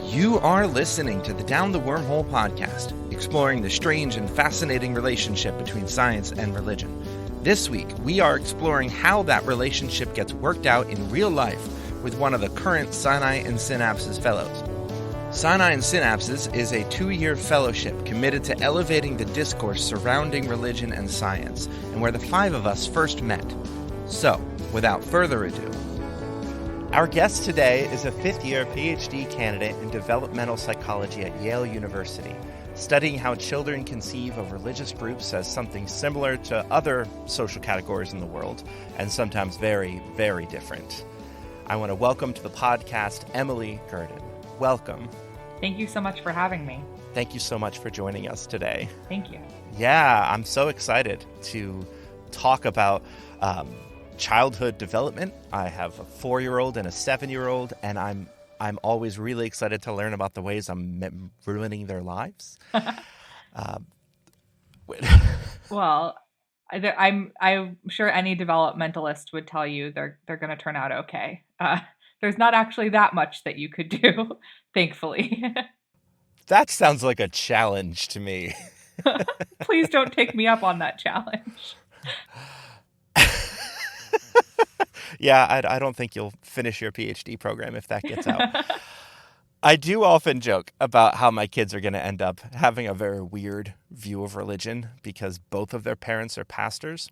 You are listening to the Down the Wormhole podcast, exploring the strange and fascinating relationship between science and religion. This week, we are exploring how that relationship gets worked out in real life with one of the current Sinai and Synapses fellows. Sinai and Synapses is a 2-year fellowship committed to elevating the discourse surrounding religion and science, and where the 5 of us first met. So, without further ado, our guest today is a 5th-year PhD candidate in developmental psychology at Yale University, studying how children conceive of religious groups as something similar to other social categories in the world, and sometimes very, very different. I want to welcome to the podcast Emily Gerdin. Welcome. Thank you so much for having me. Thank you so much for joining us today. Thank you. Yeah, I'm so excited to talk about childhood development. I have a 4-year-old and a 7-year-old, and I'm always really excited to learn about the ways I'm ruining their lives. Well, I'm sure any developmentalist would tell you they're going to turn out okay. There's not actually that much that you could do, thankfully. That sounds like a challenge to me. Please don't take me up on that challenge. Yeah, I don't think you'll finish your PhD program if that gets out. I do often joke about how my kids are going to end up having a very weird view of religion because both of their parents are pastors.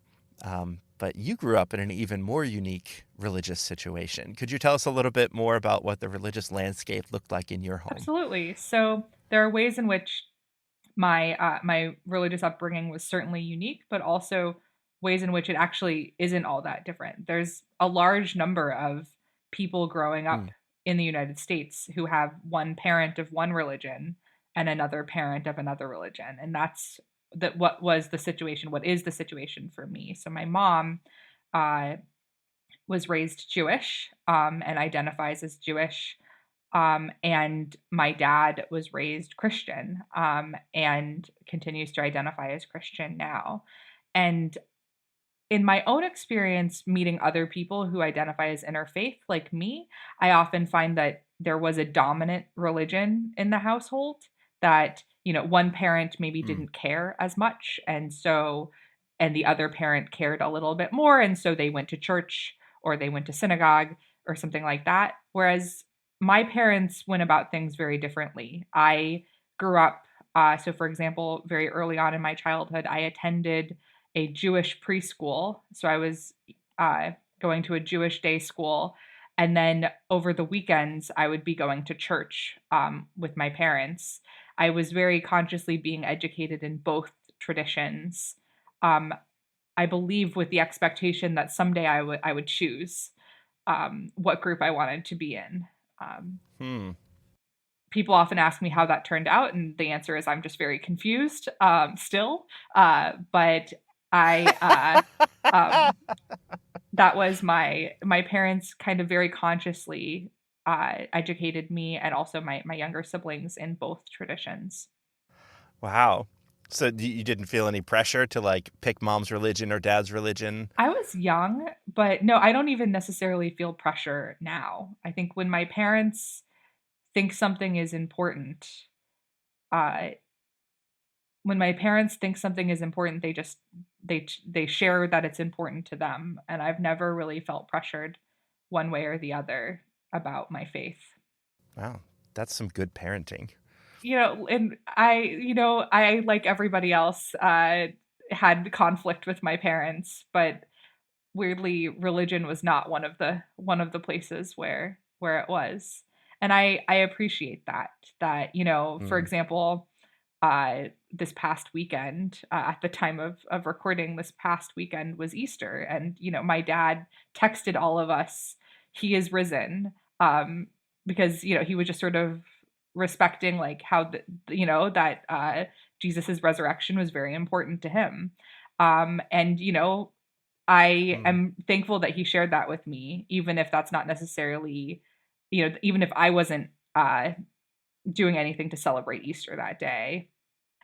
But you grew up in an even more unique religious situation. Could you tell us a little bit more about what the religious landscape looked like in your home? Absolutely. So there are ways in which my religious upbringing was certainly unique, but also ways in which it actually isn't all that different. There's a large number of people growing up in the United States who have one parent of one religion and another parent of another religion. And that's what is the situation for me. So my mom was raised Jewish and identifies as Jewish. And my dad was raised Christian and continues to identify as Christian now. And in my own experience, meeting other people who identify as interfaith like me, I often find that there was a dominant religion in the household that, one parent maybe didn't care as much. And the other parent cared a little bit more. And so they went to church or they went to synagogue or something like that. Whereas my parents went about things very differently. I grew up, so for example, very early on in my childhood, I attended a Jewish preschool. So I was going to a Jewish day school. And then over the weekends, I would be going to church with my parents. I was very consciously being educated in both traditions. I believe with the expectation that someday I would choose what group I wanted to be in. People often ask me how that turned out, and the answer is I'm just very confused still. But that was my parents kind of very consciously educated me and also my younger siblings in both traditions. Wow. So you didn't feel any pressure to pick mom's religion or dad's religion? I was young, but no, I don't even necessarily feel pressure now. I think when my parents think something is important, they share that it's important to them. And I've never really felt pressured one way or the other about my faith. Wow. That's some good parenting. And I, like everybody else, had conflict with my parents, but weirdly, religion was not one of the places where it was. And I appreciate that, for example, this past weekend, at the time of recording, this past weekend was Easter. And, my dad texted all of us, "He is risen," because, he was just sort of respecting how, that Jesus's resurrection was very important to him. And, I am thankful that he shared that with me, even if that's not necessarily, even if I wasn't doing anything to celebrate Easter that day.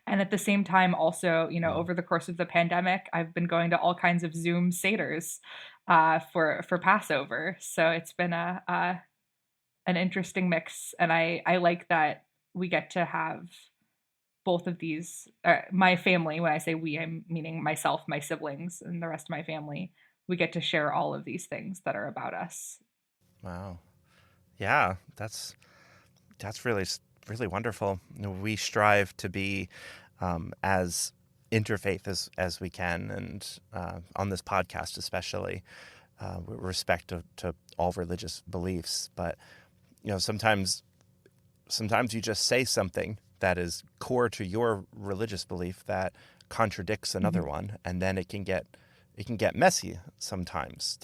And at the same time, also, over the course of the pandemic, I've been going to all kinds of Zoom seders for Passover. So it's been a an interesting mix, and I like that we get to have both of these. My family, when I say we, I'm meaning myself, my siblings, and the rest of my family. We get to share all of these things that are about us. Wow. Yeah, that's really wonderful. We strive to be as interfaith as we can, and on this podcast especially, with respect to all religious beliefs. But sometimes you just say something that is core to your religious belief that contradicts another one, and then it can get messy sometimes.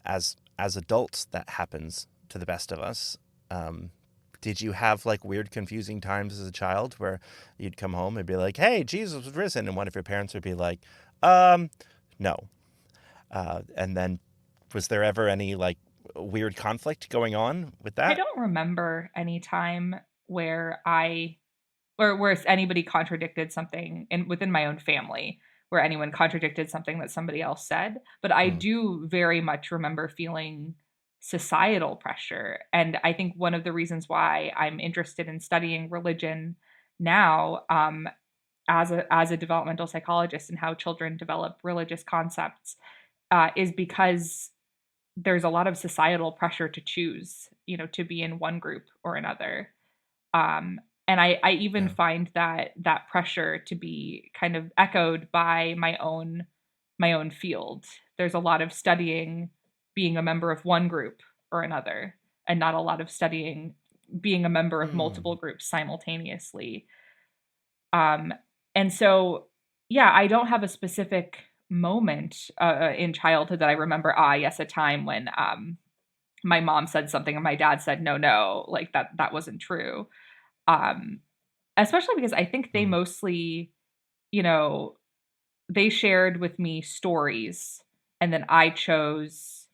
As adults, that happens to the best of us. Did you have like weird, confusing times as a child where you'd come home and be like, "Hey, Jesus was risen," and one of your parents would be like, no. And then, was there ever any like weird conflict going on with I that? don't remember any time where where anybody contradicted something within my own family, where anyone contradicted something that somebody else said. But I Mm, do very much remember feeling societal pressure. And I think one of the reasons why I'm interested in studying religion now, as a developmental psychologist, and how children develop religious concepts, is because there's a lot of societal pressure to choose, to be in one group or another. And I even yeah. find that pressure to be kind of echoed by my own field. There's a lot of studying being a member of one group or another, and not a lot of studying being a member of multiple Mm, groups simultaneously. Um, and so, yeah, I don't have a specific moment in childhood that I remember. Ah, yes, a time when my mom said something and my dad said no, no, like that wasn't true. Um, Especially because I think they mm, mostly, you know, they shared with me stories, and then I chose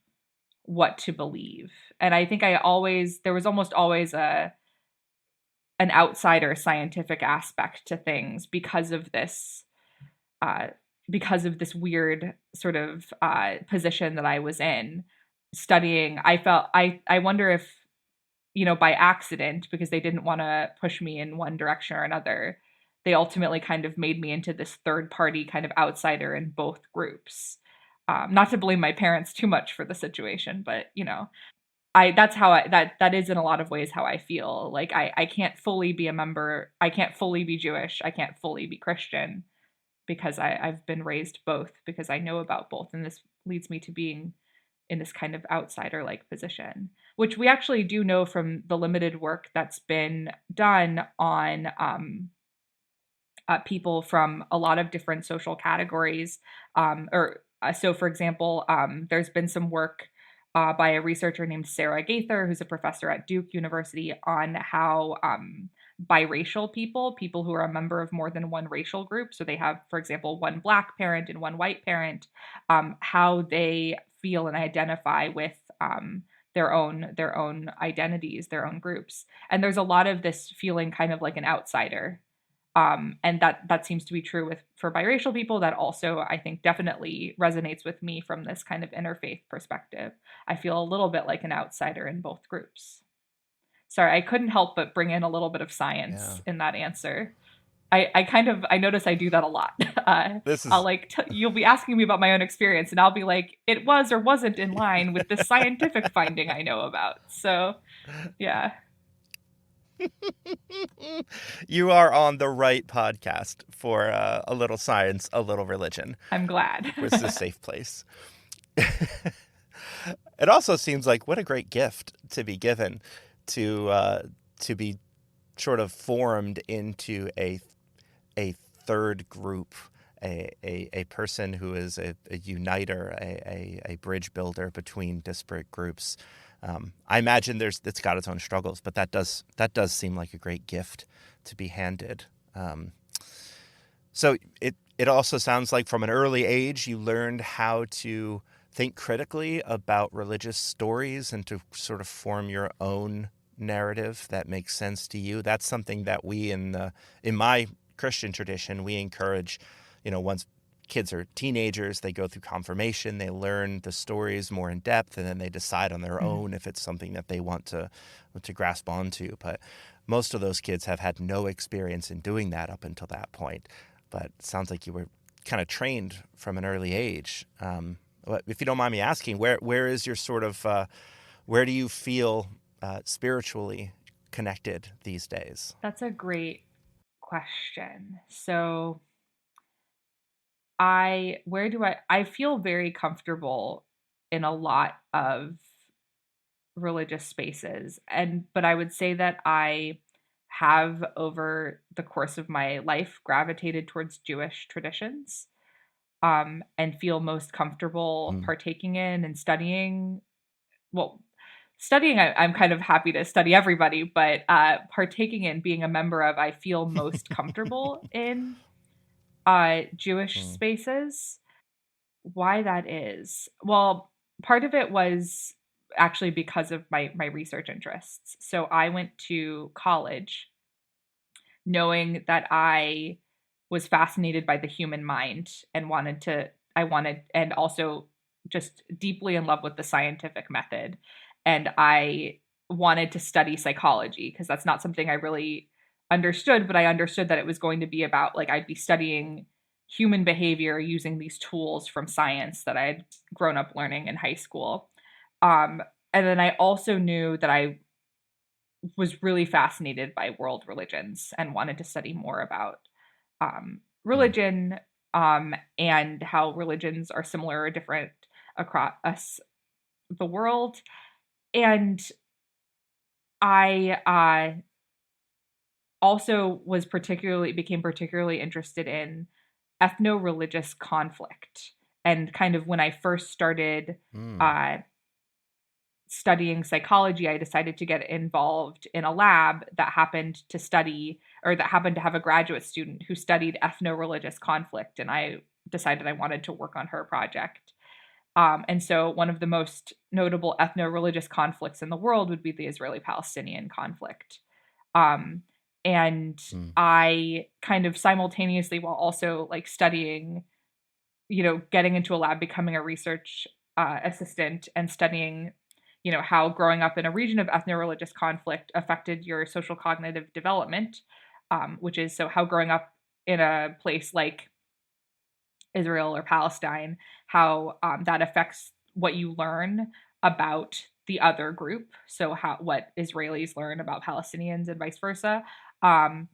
what to believe. And I think there was almost always an outsider scientific aspect to things uh, because of this weird sort of position that I was in studying. I wonder if, by accident, because they didn't want to push me in one direction or another, they ultimately kind of made me into this third party kind of outsider in both groups. Not to blame my parents too much for the situation, but that's how that is in a lot of ways how I feel. Like I can't fully be a member. I can't fully be Jewish. I can't fully be Christian because I've been raised both, because I know about both, and this leads me to being in this kind of outsider like position, which we actually do know from the limited work that's been done on people from a lot of different social categories. So, for example, there's been some work by a researcher named Sarah Gaither, who's a professor at Duke University, on how biracial people who are a member of more than one racial group, so they have, for example, one Black parent and one white parent, how they feel and identify with their own identities, their own groups. And there's a lot of this feeling kind of like an outsider, and that seems to be true for biracial people. That also, I think, definitely resonates with me from this kind of interfaith perspective. I feel a little bit like an outsider in both groups. Sorry, I couldn't help but bring in a little bit of yeah. science in that answer. I notice I do that a lot. This I'll is like you'll be asking me about my own experience, and I'll be like, it was or wasn't in line with this scientific finding I know about. So yeah, you are on the right podcast for a little science, a little religion. I'm glad. Was a safe place. It also seems like what a great gift to be given, to be sort of formed into a third group, a person who is a uniter, a bridge builder between disparate groups. I imagine it's got its own struggles, but that does seem like a great gift to be handed. So it also sounds like from an early age you learned how to think critically about religious stories and to sort of form your own narrative that makes sense to you. That's something that we in my Christian tradition we encourage. Once kids are teenagers, they go through confirmation, they learn the stories more in depth, and then they decide on their own if it's something that they want to grasp onto. But most of those kids have had no experience in doing that up until that point. But it sounds like you were kind of trained from an early age. If you don't mind me asking, where is your sort of, where do you feel spiritually connected these days? That's a great question. So I feel very comfortable in a lot of religious spaces, but I would say that I have, over the course of my life, gravitated towards Jewish traditions, and feel most comfortable partaking in and studying. Well, studying, I'm kind of happy to study everybody, but partaking in, being a member of, I feel most comfortable in Jewish spaces. Why that is? Well, part of it was actually because of my research interests. So I went to college knowing that I was fascinated by the human mind and and also just deeply in love with the scientific method. And I wanted to study psychology because that's not something I really understood, but I understood that it was going to be about, like, I'd be studying human behavior using these tools from science that I had grown up learning in high school. And then I also knew that I was really fascinated by world religions and wanted to study more about religion, and how religions are similar or different across the world. And I also became particularly interested in ethno-religious conflict. And kind of when I first started studying psychology, I decided to get involved in a lab that happened to have a graduate student who studied ethno-religious conflict. And I decided I wanted to work on her project. And so one of the most notable ethno-religious conflicts in the world would be the Israeli-Palestinian conflict. And I kind of simultaneously, while also like studying, getting into a lab, becoming a research assistant, and studying, how growing up in a region of ethno-religious conflict affected your social cognitive development, which is so how growing up in a place like Israel or Palestine, how that affects what you learn about the other group. So what Israelis learn about Palestinians and vice versa. And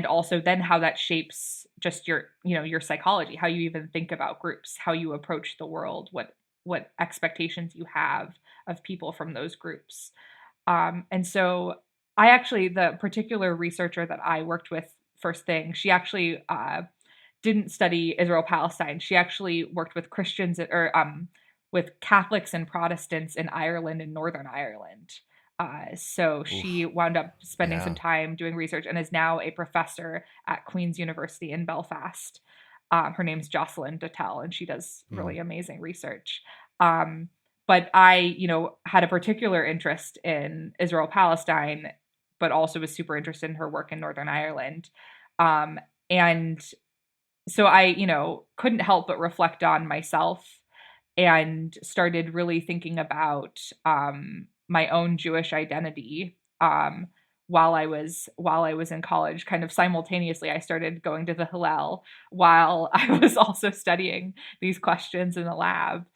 also then how that shapes just your psychology, how you even think about groups, how you approach the world, what expectations you have of people from those groups. And so the particular researcher that I worked with first thing, she actually didn't study Israel-Palestine. She actually worked with Christians with Catholics and Protestants in Ireland and Northern Ireland. So she wound up spending some time doing research and is now a professor at Queen's University in Belfast. Her name's Jocelyn Dottell, and she does really amazing research. But I, had a particular interest in Israel-Palestine, but also was super interested in her work in Northern Ireland. And so I, couldn't help but reflect on myself and started really thinking about my own Jewish identity while I was in college. Kind of simultaneously, I started going to the Hillel while I was also studying these questions in the lab.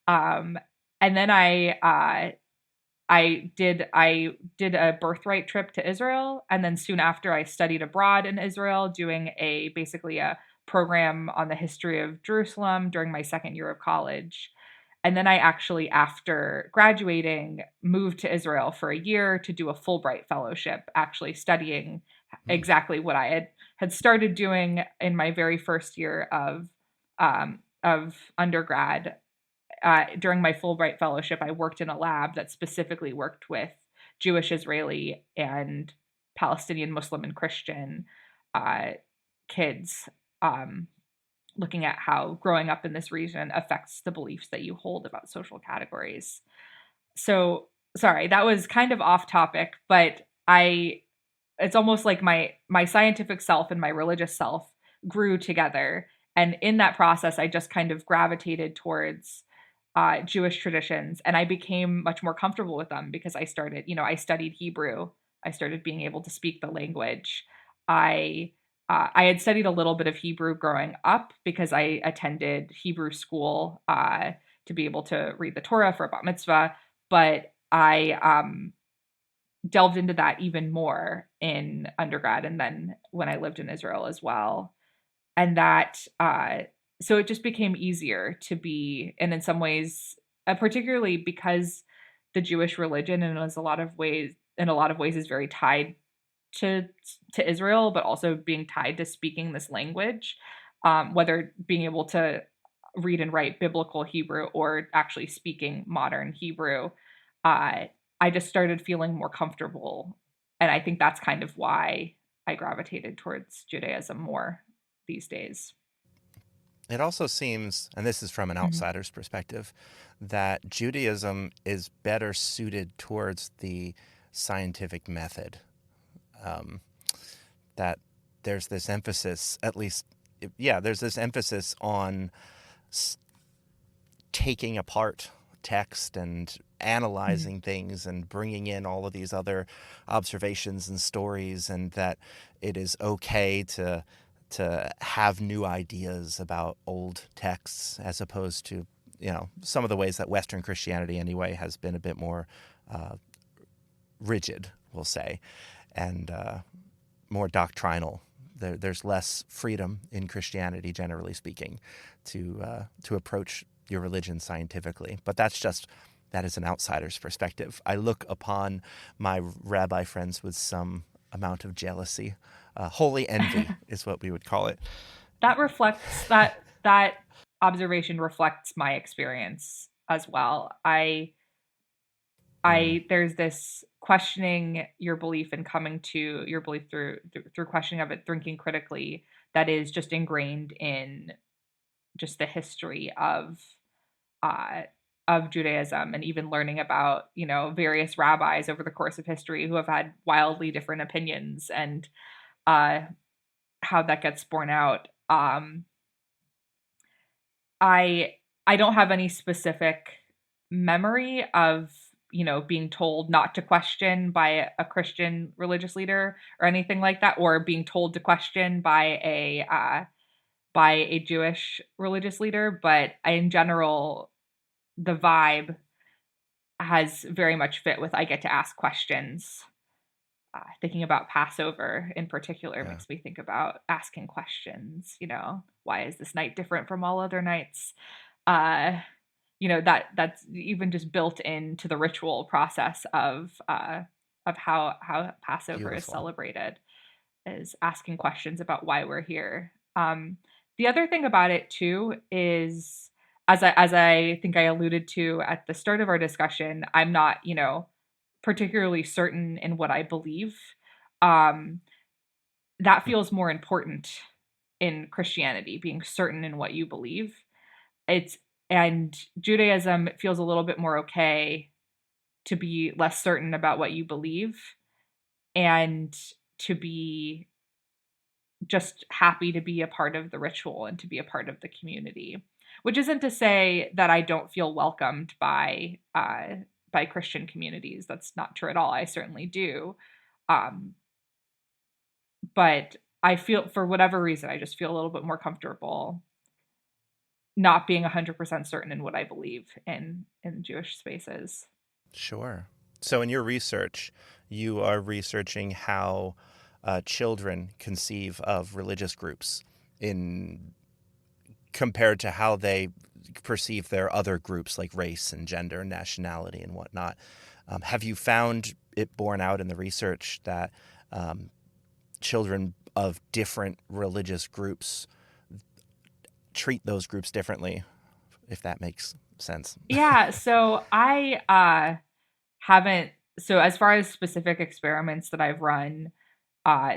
And then I did a birthright trip to Israel, and then soon after I studied abroad in Israel, doing basically a program on the history of Jerusalem during my second year of college. And then I actually, after graduating, moved to Israel for a year to do a Fulbright fellowship, actually studying exactly what I had started doing in my very first year of undergrad. During my Fulbright fellowship, I worked in a lab that specifically worked with Jewish, Israeli, and Palestinian, Muslim, and Christian kids, looking at how growing up in this region affects the beliefs that you hold about social categories. So, sorry, that was kind of off topic, but it's almost like my scientific self and my religious self grew together. And in that process, I just kind of gravitated towards Jewish traditions, and I became much more comfortable with them because I started, I studied Hebrew. I started being able to speak the language. I I had studied a little bit of Hebrew growing up because I attended Hebrew school to be able to read the Torah for bat mitzvah, but I delved into that even more in undergrad and then when I lived in Israel as well. And that so it just became easier to be, and in some ways, particularly because the Jewish religion in a lot of ways is very tied to Israel, but also being tied to speaking this language, whether being able to read and write biblical Hebrew or actually speaking modern Hebrew. uh, I just started feeling more comfortable, and I think that's kind of why I gravitated towards Judaism more these days. It also seems, and this is from an Mhm. outsider's perspective, that Judaism is better suited towards the scientific method. Um, that there's this emphasis, at least, yeah, there's this emphasis on taking apart text and Mhm. analyzing things and bringing in all of these other observations and stories, and that it is okay to have new ideas about old texts, as opposed to, some of the ways that Western Christianity anyway has been a bit more uh, rigid, we'll say, and more doctrinal. There's less freedom in Christianity, generally speaking, to approach your religion scientifically. But that is an outsider's perspective. I look upon my rabbi friends with some amount of jealousy. Holy envy is what we would call it. That reflects that observation reflects my experience as well. Mm, There's this questioning your belief and coming to your belief through questioning of it, thinking critically, that is just ingrained in just the history uh, of Judaism, and even learning about, various rabbis over the course of history who have had wildly different opinions, and uh, how that gets borne out. I I don't have any specific memory of, being told not to question by a Christian religious leader or anything like that, or being told to question by a Jewish religious leader. But in general, the vibe has very much fit with I get to ask questions. Thinking about Passover in particular yeah, makes me think about asking questions. Why is this night different from all other nights? Uh, that's even just built into the ritual process of how Passover is beautiful. celebrated, is asking questions about why we're here. The other thing about it too is, as I think I alluded to at the start of our discussion, I'm not, particularly certain in what I believe. Um, that feels more important in Christianity, being certain in what you believe. It's and Judaism feels a little bit more okay to be less certain about what you believe, and to be just happy to be a part of the ritual and to be a part of the community. Which isn't to say that I don't feel welcomed by Christian communities. That's not true at all. I certainly do. Um, but I feel, for whatever reason, I just feel a little bit more comfortable not being 100% certain in what I believe in Jewish spaces. Sure. So, in your research, you are researching how children conceive of religious groups in compared to how they perceive their other groups like race and gender and nationality and whatnot. Have you found it borne out in the research that um, children of different religious groups treat those groups differently, if that makes sense? Yeah, so I haven't so as far as specific experiments that I've run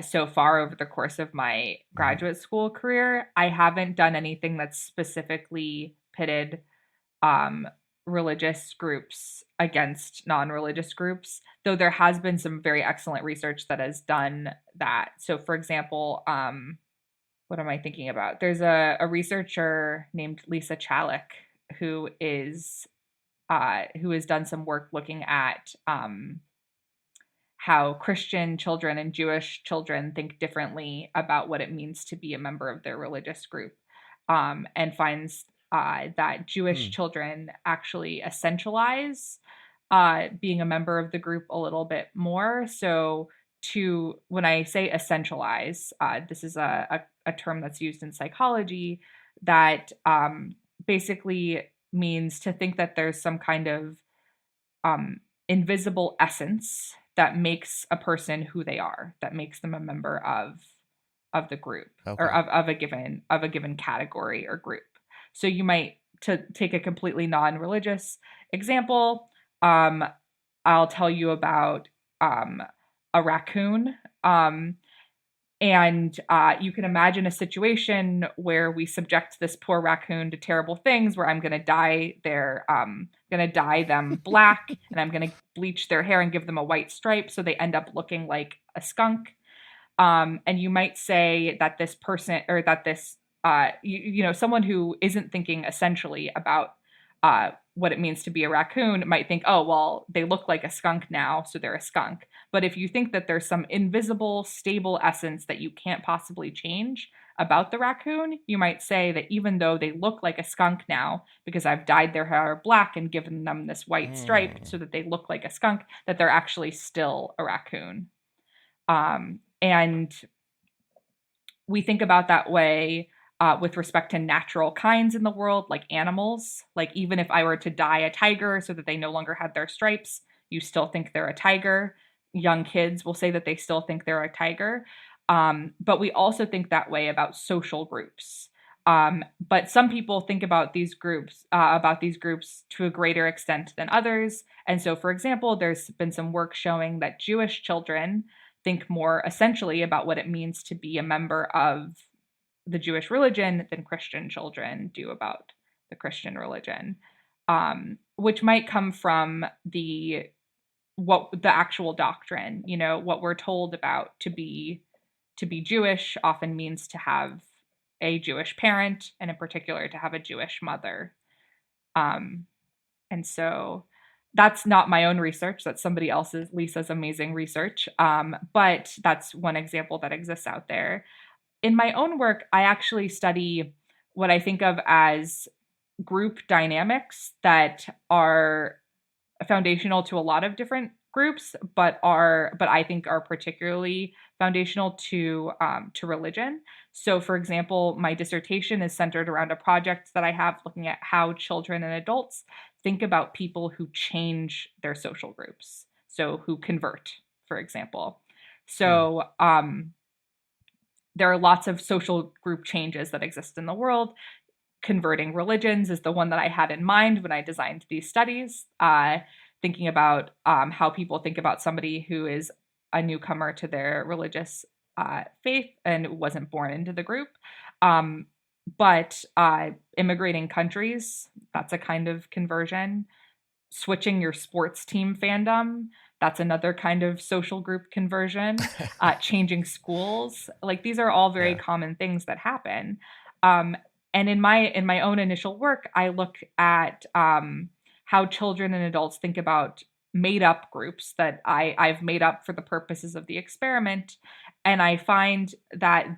so far over the course of my Mhm. graduate school career, I haven't done anything that's specifically pitted um, religious groups against non-religious groups, though there has been some very excellent research that has done that. So, for example, what am I thinking about? There's a researcher named Lisa Chalik who has done some work looking at how Christian children and Jewish children think differently about what it means to be a member of their religious group, and finds that Jewish Hmm. children actually essentialize being a member of the group a little bit more. So, when I say essentialize, this is a term that's used in psychology that basically means to think that there's some kind of um, invisible essence that makes a person who they are, that makes them a member of the group, or Okay. of a given category or group. So you might, to take a completely non-religious example, um, I'll tell you about a raccoon. And you can imagine a situation where we subject this poor raccoon to terrible things, where I'm going to dye them black, and I'm going to bleach their hair and give them a white stripe so they end up looking like a skunk. And you might say that this person, or that this, someone who isn't thinking essentially about what it means to be a raccoon might think, oh, well, they look like a skunk now, so they're a skunk. But if you think that there's some invisible, stable essence that you can't possibly change about the raccoon, you might say that even though they look like a skunk now, because I've dyed their hair black and given them this white stripe Hmm. so that they look like a skunk, that they're actually still a raccoon. And we think about that way with respect to natural kinds in the world, like animals. Like, even if I were to dye a tiger so that they no longer had their stripes, you still think they're a tiger. Young kids will say that they still think they're a tiger. But we also think that way about social groups. But some people think about these groups to a greater extent than others. And so, for example, there's been some work showing that Jewish children think more essentially about what it means to be a member of the Jewish religion than Christian children do about the Christian religion, which might come from the actual doctrine. What we're told about to be Jewish often means to have a Jewish parent, and in particular to have a Jewish mother. Um, and so that's not my own research. That's somebody else's, Lisa's amazing research. But that's one example that exists out there. In my own work, I actually study what I think of as group dynamics that are foundational to a lot of different groups, but I think are particularly foundational to religion. So, for example, my dissertation is centered around a project that I have looking at how children and adults think about people who change their social groups, so who convert, for example. Hmm. So, there are lots of social group changes that exist in the world. Converting religions is the one that I had in mind when I designed these studies, thinking about how people think about somebody who is a newcomer to their religious faith and wasn't born into the group. But immigrating countries, that's a kind of conversion. Switching your sports team fandom, that's another kind of social group conversion. Changing schools, like, these are all very Yeah. common things that happen. Um, and in my own initial work, I look at how children and adults think about made up groups that I've made up for the purposes of the experiment. And I find that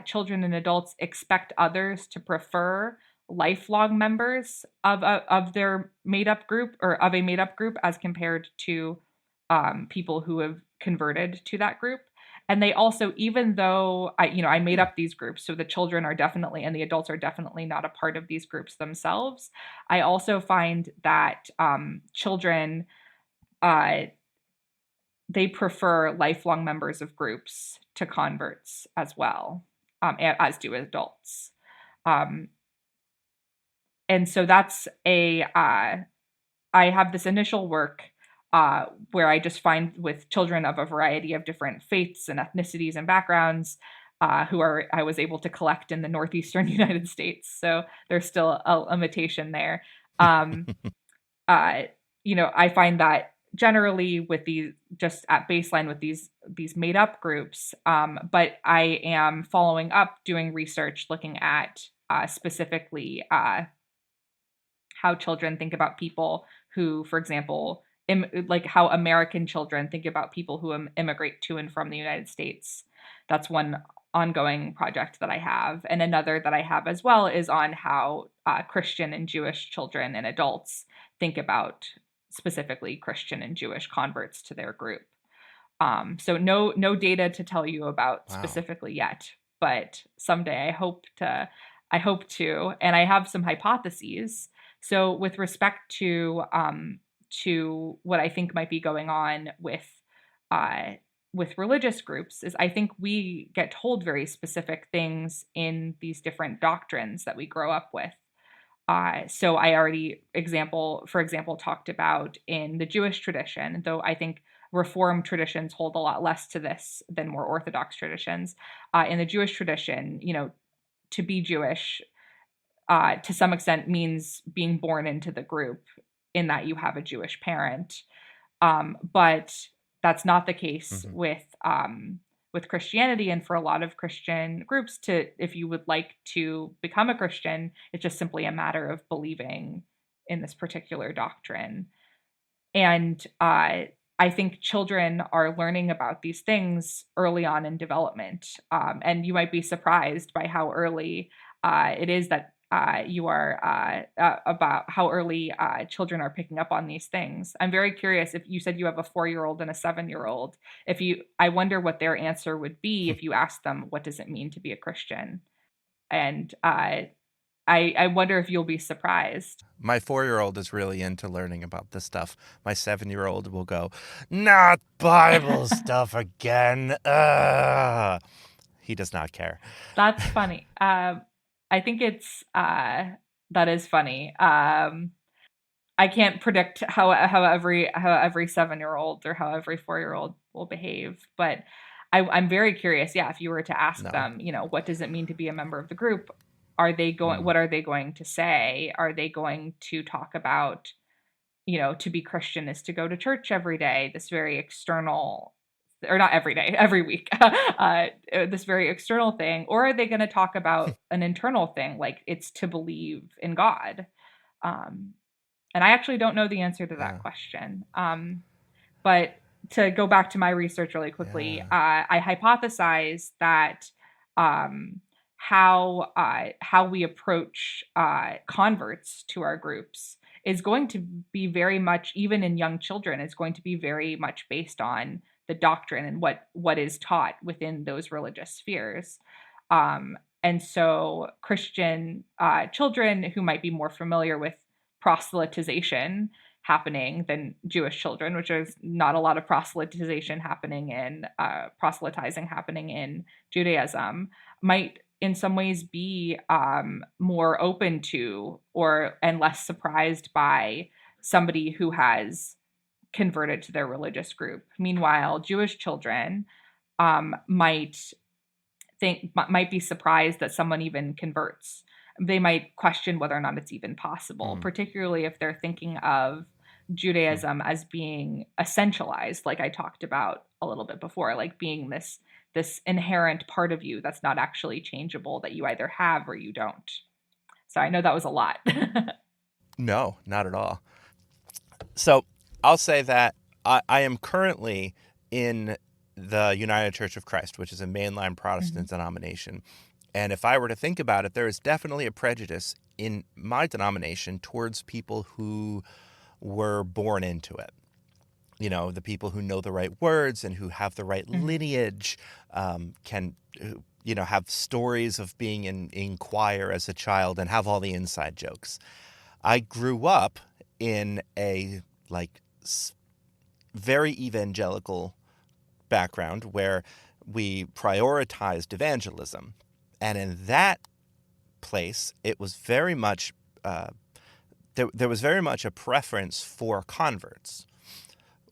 children and adults expect others to prefer lifelong members of their made up group, or of a made up group, as compared to people who have converted to that group. And they also, even though I made Hmm. up these groups, so the children are definitely, and the adults are definitely not a part of these groups themselves, I also find that children, uh, they prefer lifelong members of groups to converts as well, as do adults. Um, and so I have this initial work where I just find with children of a variety of different faiths and ethnicities and backgrounds, I was able to collect in the northeastern United States. So there's still a limitation there. Um, I find that generally with these, just at baseline with these made up groups. But I am following up, doing research, looking at specifically how children think about people who, for example, like how American children think about people who immigrate to and from the United States. That's one ongoing project that I have. And another that I have as well is on how Christian and Jewish children and adults think about specifically Christian and Jewish converts to their group. So no data to tell you about Wow. specifically yet, but someday I hope to, and I have some hypotheses. So with respect to what I think might be going on uh, with religious groups, is I think we get told very specific things in these different doctrines that we grow up with. So I already, for example, talked about in the Jewish tradition, though I think Reformed traditions hold a lot less to this than more Orthodox traditions. In the Jewish tradition, to be Jewish, to some extent means being born into the group, in that you have a Jewish parent. But that's not the case Mm-hmm. with Christianity, and for a lot of Christian groups, if you would like to become a Christian, it's just simply a matter of believing in this particular doctrine. And I think children are learning about these things early on in development, and you might be surprised by how early it is that you are about how early children are picking up on these things. I'm very curious, if you said you have a 4-year-old and a 7-year-old, I wonder what their answer would be if you asked them, what does it mean to be a Christian? And I wonder if you'll be surprised. My 4-year-old is really into learning about this stuff. My 7-year-old will go, not Bible stuff again. He does not care. That's funny. I think that is funny. I can't predict how every 7-year-old or how every 4-year-old will behave, but I'm very curious. Yeah, if you were to ask No. them, what does it mean to be a member of the group? What are they going to say? Are they going to talk about, to be Christian is to go to church every day, this very external, or not every day, every week, this very external thing? Or are they going to talk about an internal thing, like it's to believe in God? And I actually don't know the answer to that question. But to go back to my research really quickly, I hypothesize that how we approach converts to our groups is going to be very much, even in young children, is going to be very much based on the doctrine and what is taught within those religious spheres. And so Christian children who might be more familiar with proselytization happening than Jewish children, which is not a lot of proselytizing happening in Judaism, might in some ways be more open to and less surprised by somebody who has converted to their religious group. Meanwhile, Jewish children might be surprised that someone even converts. They might question whether or not it's even possible, particularly if they're thinking of Judaism as being essentialized, like I talked about a little bit before, like being this inherent part of you that's not actually changeable, that you either have or you don't. So I know that was a lot. No, not at all. So I'll say that I am currently in the United Church of Christ, which is a mainline Protestant denomination. And if I were to think about it, there is definitely a prejudice in my denomination towards people who were born into it. The people who know the right words and who have the right lineage, can, have stories of being in choir as a child and have all the inside jokes. I grew up in a very evangelical background where we prioritized evangelism. And in that place, it was very much, there was very much a preference for converts,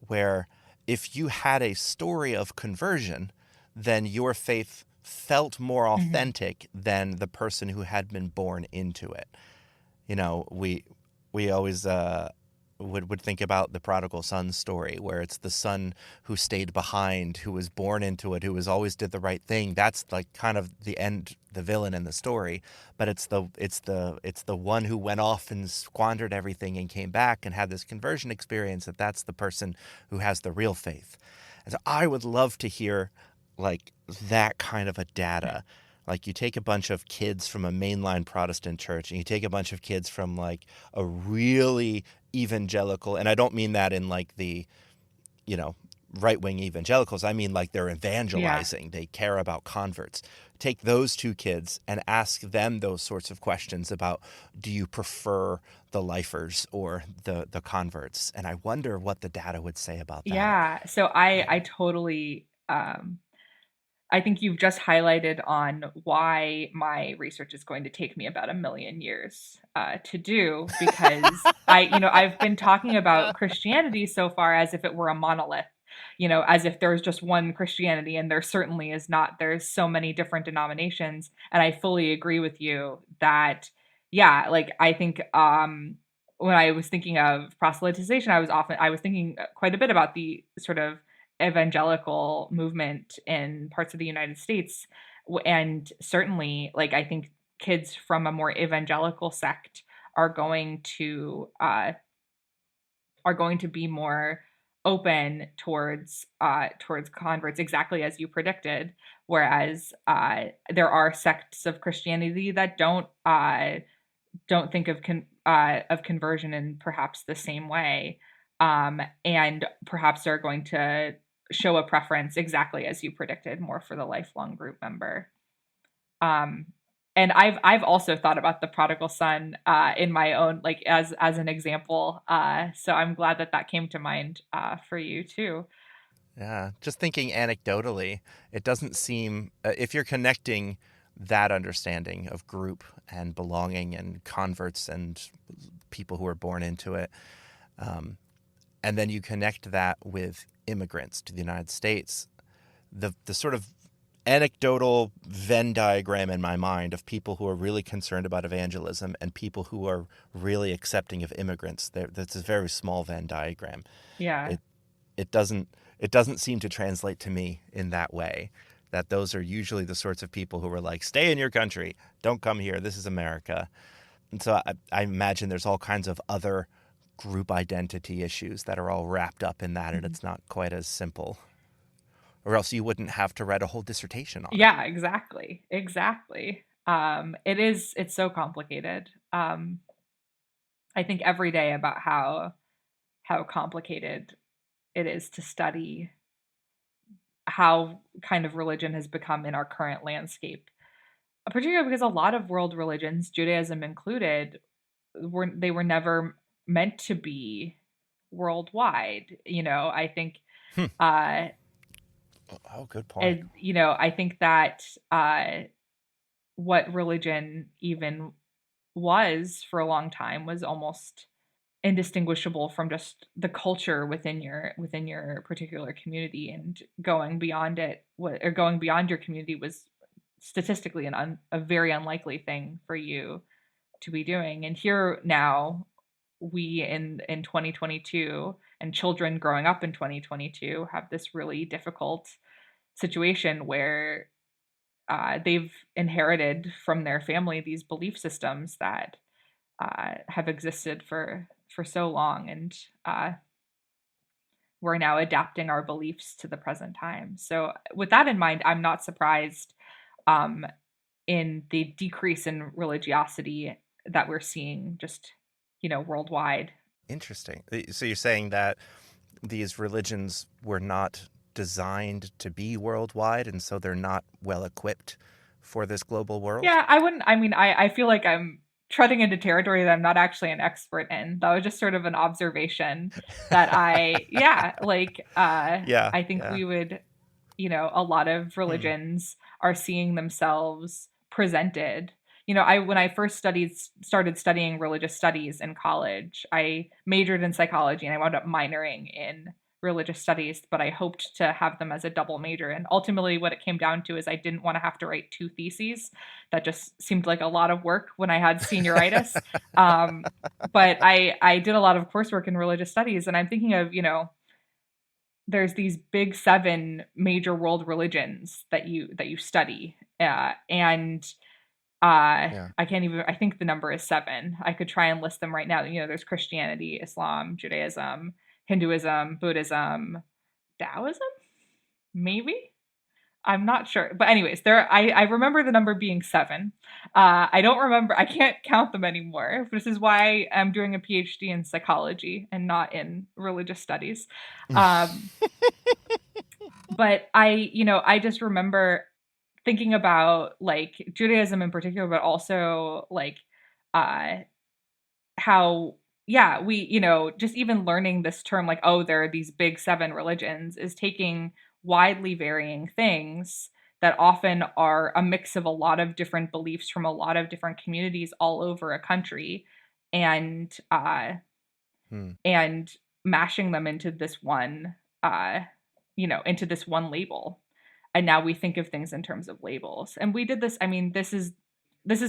where if you had a story of conversion, then your faith felt more authentic than the person who had been born into it. We always would think about the prodigal son story, where it's the son who stayed behind, who was born into it, who was always did the right thing. That's like kind of the end, the villain in the story. But it's the one who went off and squandered everything and came back and had this conversion experience. That's the person who has the real faith. And so I would love to hear like that kind of a data. Like you take a bunch of kids from a mainline Protestant church and you take a bunch of kids from like a really evangelical, and I don't mean that in like the, you know, right-wing evangelicals. I mean like they're Yeah. evangelizing. They care about converts. Take those two kids and ask them those sorts of questions about, do you prefer the lifers or the converts? And I wonder what the data would say about that. Yeah. So I totally I think you've just highlighted on why my research is going to take me about a million years to do, because I've been talking about Christianity so far as if it were a monolith, as if there's just one Christianity, and there certainly is not. There's so many different denominations, and I fully agree with you that, yeah, like I think when I was thinking of proselytization, I was thinking quite a bit about the sort of evangelical movement in parts of the United States. And certainly, like, I think kids from a more evangelical sect are going to uh, are going to be more open towards converts, exactly as you predicted. Whereas there are sects of Christianity that don't think of conversion in perhaps the same way, and perhaps are going to show a preference, exactly as you predicted, more for the lifelong group member. Um, and I've also thought about the prodigal son in my own, like, as an example. So I'm glad that that came to mind for you too. Yeah, just thinking anecdotally, it doesn't seem, if you're connecting that understanding of group and belonging and converts and people who are born into it, um, and then you connect that with immigrants to the United States, the sort of anecdotal Venn diagram in my mind of people who are really concerned about evangelism and people who are really accepting of immigrants, that's a very small Venn diagram. Yeah. It it doesn't it doesn't seem to translate to me in that way. That those are usually the sorts of people who are like, stay in your country, don't come here. This is America. And so I imagine there's all kinds of other group identity issues that are all wrapped up in that, and Mhm. it's not quite as simple. Or else you wouldn't have to write a whole dissertation on it. Yeah, exactly. Exactly. It's so complicated. I think every day about how complicated it is to study how kind of religion has become in our current landscape. Particularly because a lot of world religions, Judaism included, were never meant to be worldwide. I think Hmm. uh Oh, good point. I think that what religion even was for a long time was almost indistinguishable from just the culture within your particular community, and going beyond it or going beyond your community was statistically a very unlikely thing for you to be doing. And here now, we in 2022, and children growing up in 2022 have this really difficult situation where they've inherited from their family these belief systems that have existed for so long, and we're now adapting our beliefs to the present time. So, with that in mind, I'm not surprised um, in the decrease in religiosity that we're seeing just worldwide. Interesting. So you're saying that these religions were not designed to be worldwide, and so they're not well equipped for this global world? Yeah, I wouldn't. I mean, I feel like I'm treading into territory that I'm not actually an expert in. That was just sort of an observation that yeah, like, Yeah, I think yeah. we would, a lot of Hmm. religions are seeing themselves presented. I when I first started studying religious studies in college, I majored in psychology and I wound up minoring in religious studies, but I hoped to have them as a double major. And ultimately what it came down to is I didn't want to have to write 2 theses. That just seemed like a lot of work when I had senioritis. But I did a lot of coursework in religious studies, and I'm thinking of, there's these big 7 major world religions that you study. And Yeah. I think the number is 7. I could try and list them right now. There's Christianity, Islam, Judaism, Hinduism, Buddhism, Taoism, maybe? I'm not sure. But anyways, I remember the number being 7. I can't count them anymore. This is why I'm doing a PhD in psychology and not in religious studies. But I just remember thinking about like Judaism in particular, but also like how, yeah, we, just even learning this term, like, oh, there are these big 7 religions, is taking widely varying things that often are a mix of a lot of different beliefs from a lot of different communities all over a country, and and mashing them into this one label. And now we think of things in terms of labels. And we did this, I mean, this is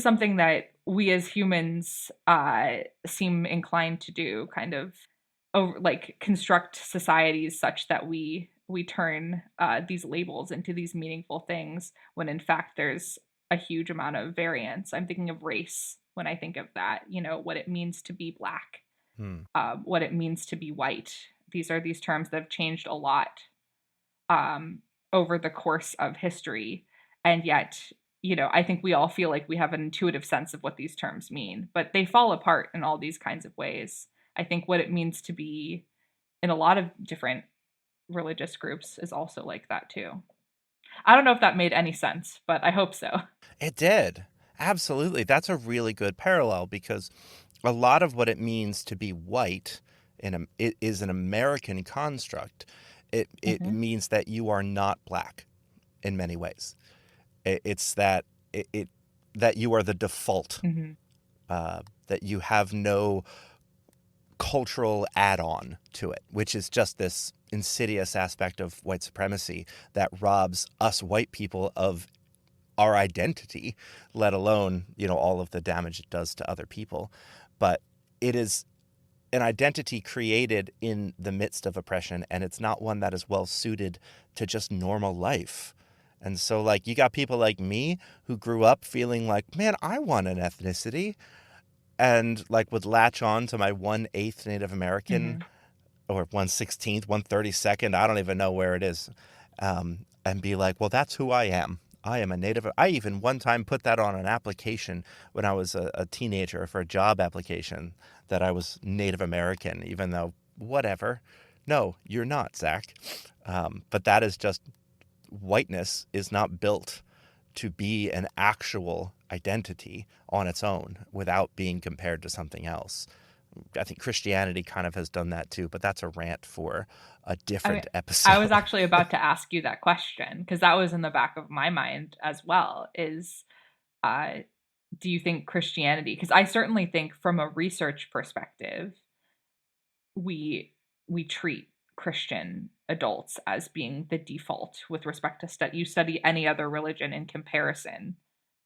something that we as humans seem inclined to do, kind of like construct societies such that we turn these labels into these meaningful things, when in fact there's a huge amount of variance. I'm thinking of race when I think of that, what it means to be Black, what it means to be white. These are these terms that have changed a lot over the course of history. And yet, I think we all feel like we have an intuitive sense of what these terms mean, but they fall apart in all these kinds of ways. I think what it means to be in a lot of different religious groups is also like that too. I don't know if that made any sense, but I hope so. It did. Absolutely. That's a really good parallel, because a lot of what it means to be white it is an American construct. It means that you are not Black in many ways. It's that that you are the default, that you have no cultural add-on to it, which is just this insidious aspect of white supremacy that robs us white people of our identity, let alone, all of the damage it does to other people. But it is an identity created in the midst of oppression, and it's not one that is well suited to just normal life. And so, like, you got people like me who grew up feeling like, man, I want an ethnicity, and like would latch on to my 1/8 Native American or 1/16th, 1/32nd, I don't even know where it is, and be like, well, that's who I am. I am a Native. I even one time put that on an application when I was a teenager for a job application, that I was Native American, even though whatever. No, you're not, Zach. But that is just, whiteness is not built to be an actual identity on its own without being compared to something else. I think Christianity kind of has done that too, but that's a rant for a different episode. I was actually about to ask you that question, because that was in the back of my mind as well, is do you think Christianity, because I certainly think from a research perspective, we treat Christian adults as being the default with respect to you study any other religion in comparison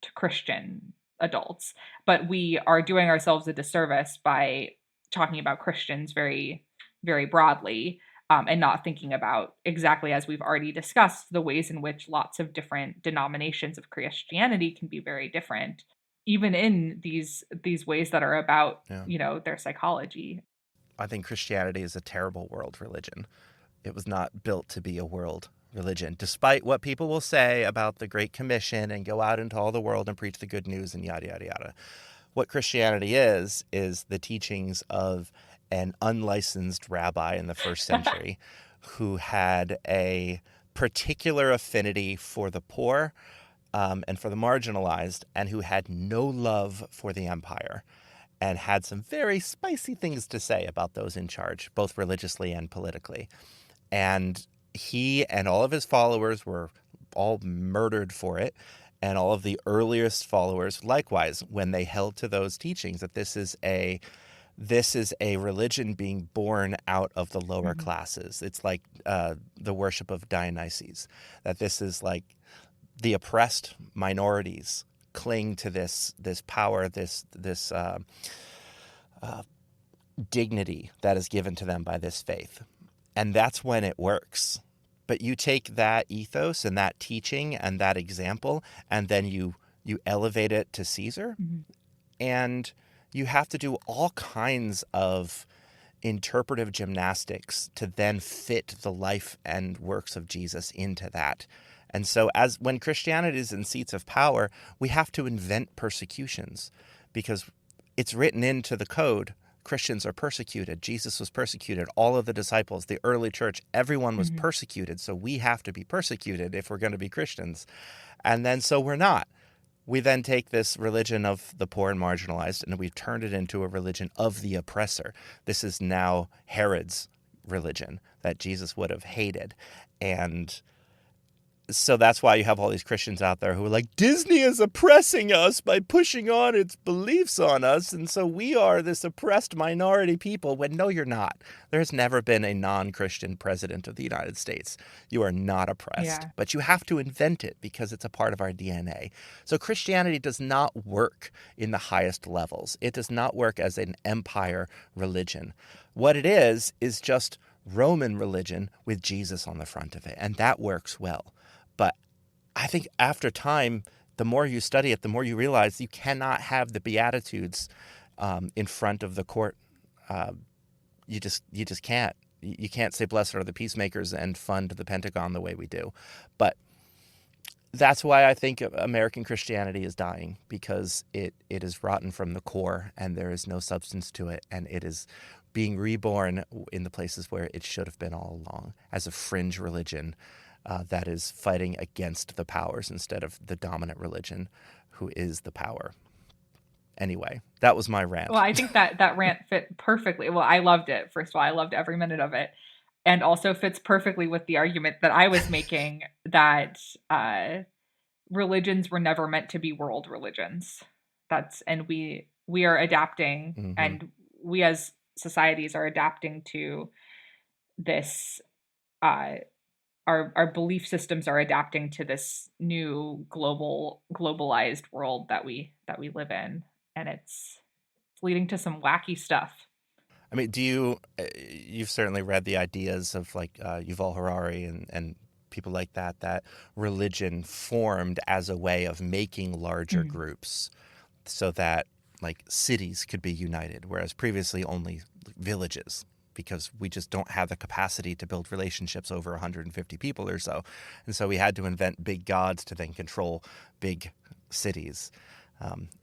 to Christian adults. But we are doing ourselves a disservice by talking about Christians very, very broadly, and not thinking about, exactly as we've already discussed, the ways in which lots of different denominations of Christianity can be very different, even in these ways that are about, their psychology. I think Christianity is a terrible world religion. It was not built to be a world religion, despite what people will say about the Great Commission and go out into all the world and preach the good news and yada, yada, yada. What Christianity is the teachings of an unlicensed rabbi in the first century who had a particular affinity for the poor and for the marginalized, and who had no love for the empire, and had some very spicy things to say about those in charge, both religiously and politically. And he and all of his followers were all murdered for it. And all of the earliest followers, likewise, when they held to those teachings, that this is a this is a religion being born out of the lower Mhm. classes. It's like the worship of Dionysus, that this is like the oppressed minorities cling to this power, this dignity that is given to them by this faith. And that's when it works. But you take that ethos and that teaching and that example, and then you elevate it to Caesar, Mhm. and you have to do all kinds of interpretive gymnastics to then fit the life and works of Jesus into that. And so when Christianity is in seats of power, we have to invent persecutions because it's written into the code. Christians are persecuted. Jesus was persecuted. All of the disciples, the early church, everyone was Mhm. persecuted. So we have to be persecuted if we're going to be Christians. And then so we're not. We then take this religion of the poor and marginalized, and we've turned it into a religion of the oppressor. This is now Herod's religion that Jesus would have hated. And so that's why you have all these Christians out there who are like, Disney is oppressing us by pushing on its beliefs on us, and so we are this oppressed minority people. When no, you're not. There has never been a non-Christian president of the United States. You are not oppressed, Yeah. but you have to invent it because it's a part of our DNA. So Christianity does not work in the highest levels. It does not work as an empire religion. What it is just Roman religion with Jesus on the front of it, and that works well. But I think after time, the more you study it, the more you realize you cannot have the Beatitudes in front of the court. You just can't. You can't say blessed are the peacemakers and fund the Pentagon the way we do. But that's why I think American Christianity is dying, because it is rotten from the core and there is no substance to it, and it is being reborn in the places where it should have been all along as a fringe religion that is fighting against the powers instead of the dominant religion who is the power. Anyway, that was my rant. Well, I think that rant fit perfectly. Well, I loved it. First of all, I loved every minute of it, and also fits perfectly with the argument that I was making that religions were never meant to be world religions. And we are adapting, Mm-hmm. and we as societies are adapting to this. Uh, our belief systems are adapting to this new globalized world that we live in, and it's leading to some wacky stuff. I mean, you've certainly read the ideas of like Yuval Harari and people like that religion formed as a way of making larger Mhm. groups so that like cities could be united, whereas previously only villages, because we just don't have the capacity to build relationships over 150 people or so. And so we had to invent big gods to then control big cities.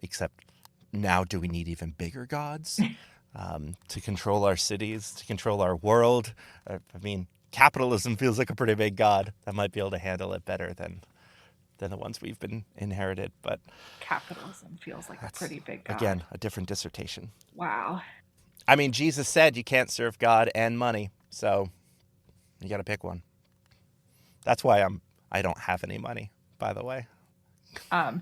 Except now, do we need even bigger gods to control our cities, to control our world? I mean, capitalism feels like a pretty big god that might be able to handle it better than the ones we've been inherited. But Capitalism feels like a that's, pretty big god. again, a different dissertation. Wow. I mean, Jesus said you can't serve God and money, so you got to pick one. That's why I don't have any money, by the way.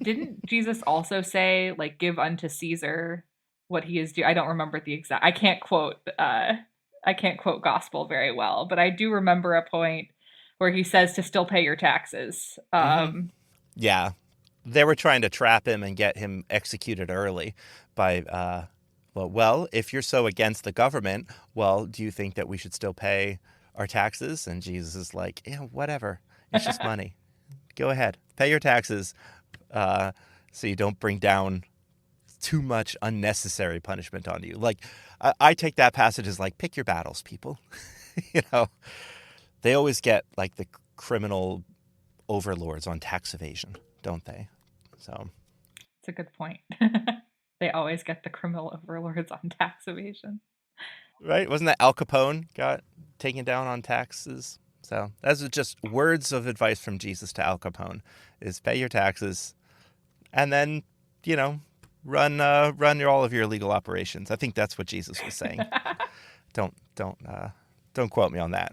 Didn't Jesus also say, like, give unto Caesar what he is due? I don't remember the exact. I can't quote gospel very well, but I do remember a point where he says to still pay your taxes. Mm-hmm. Yeah, they were trying to trap him and get him executed early by, well, if you're so against the government, well, do you think that we should still pay our taxes? And Jesus is like, yeah, whatever. It's just money. Go ahead, pay your taxes, so you don't bring down too much unnecessary punishment on you. Like, I take that passage as like, pick your battles, people. You know, they always get like the criminal overlords on tax evasion, don't they? So It's a good point. They always get the criminal overlords on tax evasion. right, wasn't that Al Capone got taken down on taxes? So that's just words of advice from Jesus to Al Capone: is pay your taxes, and then run all of your illegal operations. I think that's what Jesus was saying. Don't quote me on that.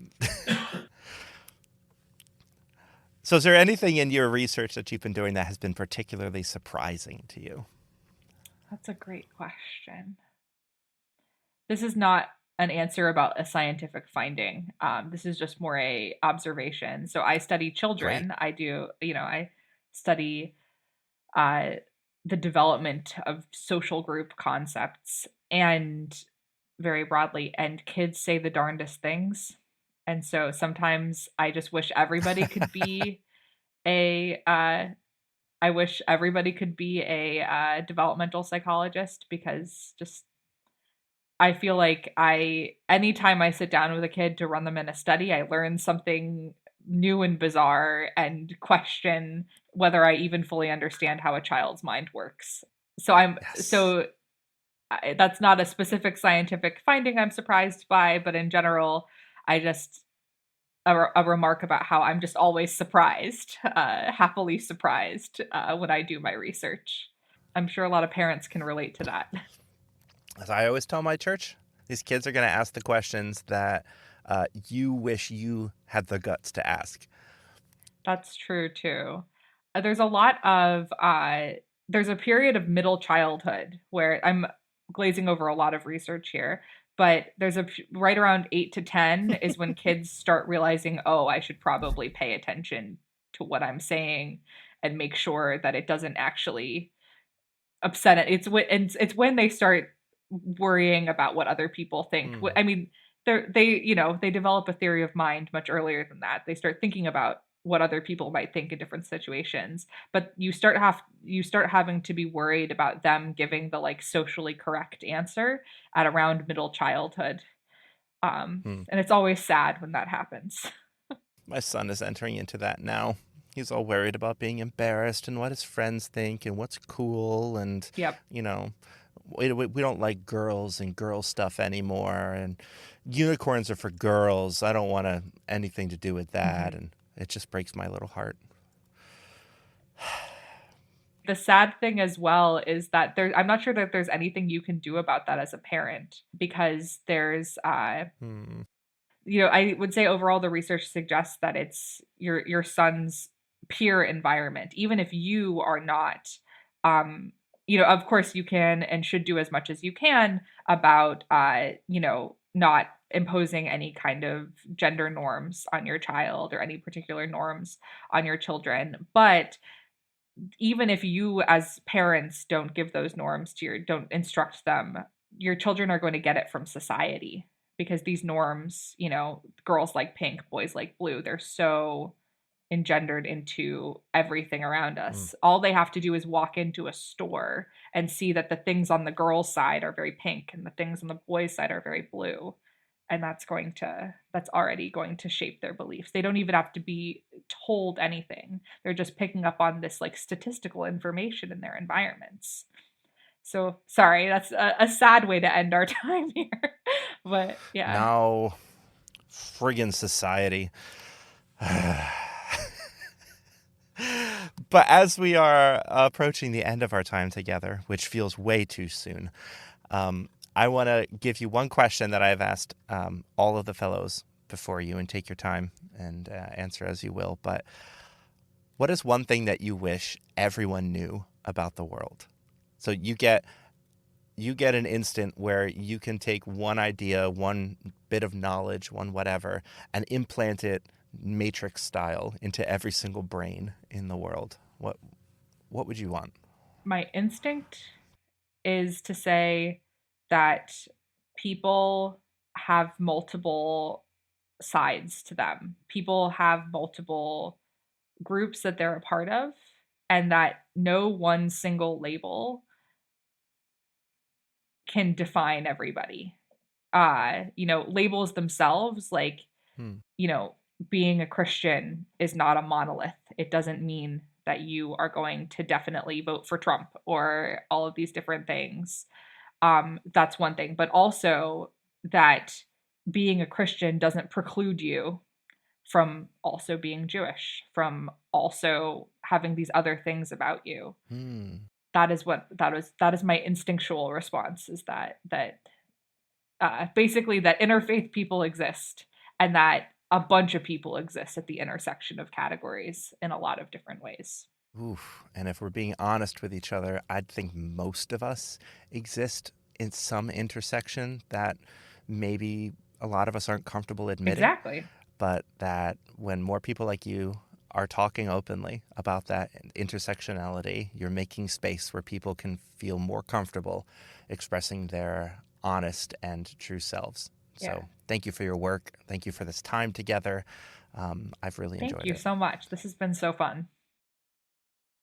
So is there anything in your research that you've been doing that has been particularly surprising to you? That's a great question. This is not an answer about a scientific finding. This is just more a observation. So I study Great. children. I study uh, the development of social group concepts and very broadly, and kids say the darndest things. And so sometimes I just wish everybody could be a I wish everybody could be a developmental psychologist, because just I feel like anytime I sit down with a kid to run them in a study, I learn something new and bizarre and question whether I even fully understand how a child's mind works. So I'm Yes. so that's not a specific scientific finding I'm surprised by, but in general, I just a remark about how I'm just always surprised, happily surprised when I do my research. I'm sure a lot of parents can relate to that. As I always tell my church, these kids are going to ask the questions that you wish you had the guts to ask. That's true too. There's a lot of there's a period of middle childhood where I'm glazing over a lot of research here, but right around 8 to 10 is when kids start realizing, "Oh, I should probably pay attention to what I'm saying and make sure that it doesn't actually upset it." It's when they start worrying about what other people think. Mm. I mean, they develop a theory of mind much earlier than that. They start thinking about what other people might think in different situations. But you start having to be worried about them giving the like socially correct answer at around middle childhood. Hmm. And it's always sad when that happens. My son is entering into that now. He's all worried about being embarrassed and what his friends think and what's cool. And, Yep. you know, we don't like girls and girl stuff anymore. And unicorns are for girls. I don't want anything to do with that. Mhm. And it just breaks my little heart. The sad thing as well is that I'm not sure that there's anything you can do about that as a parent, because there's Hmm. I would say overall the research suggests that it's your son's peer environment, even if you are not. Um, of course, you can and should do as much as you can about, not imposing any kind of gender norms on your child or any particular norms on your children. But even if you as parents don't give those norms don't instruct them, your children are going to get it from society, because these norms, girls like pink, boys like blue, they're so engendered into everything around Mm. us. All they have to do is walk into a store and see that the things on the girls' side are very pink and the things on the boys' side are very blue. And that's already going to shape their beliefs. They don't even have to be told anything. They're just picking up on this like statistical information in their environments. So sorry, that's a sad way to end our time here. But yeah. No, friggin' society. But as we are approaching the end of our time together, which feels way too soon, I want to give you one question that I've asked all of the fellows before you, and take your time and answer as you will. But what is one thing that you wish everyone knew about the world? So you get an instant where you can take one idea, one bit of knowledge, one whatever, and implant it matrix style into every single brain in the world. What would you want? My instinct is to say that people have multiple sides to them. People have multiple groups that they're a part of, and that no one single label can define everybody. Labels themselves, like, Hmm. you know, being a Christian is not a monolith. It doesn't mean that you are going to definitely vote for Trump or all of these different things. That's one thing, but also that being a Christian doesn't preclude you from also being Jewish, from also having these other things about you. Hmm. That is my instinctual response, is that basically that interfaith people exist, and that a bunch of people exist at the intersection of categories in a lot of different ways. Oof. And if we're being honest with each other, I'd think most of us exist in some intersection that maybe a lot of us aren't comfortable admitting, Exactly. but that when more people like you are talking openly about that intersectionality, you're making space where people can feel more comfortable expressing their honest and true selves. Yeah. So thank you for your work. Thank you for this time together. I've really Thank enjoyed you it. so much. This has been so fun.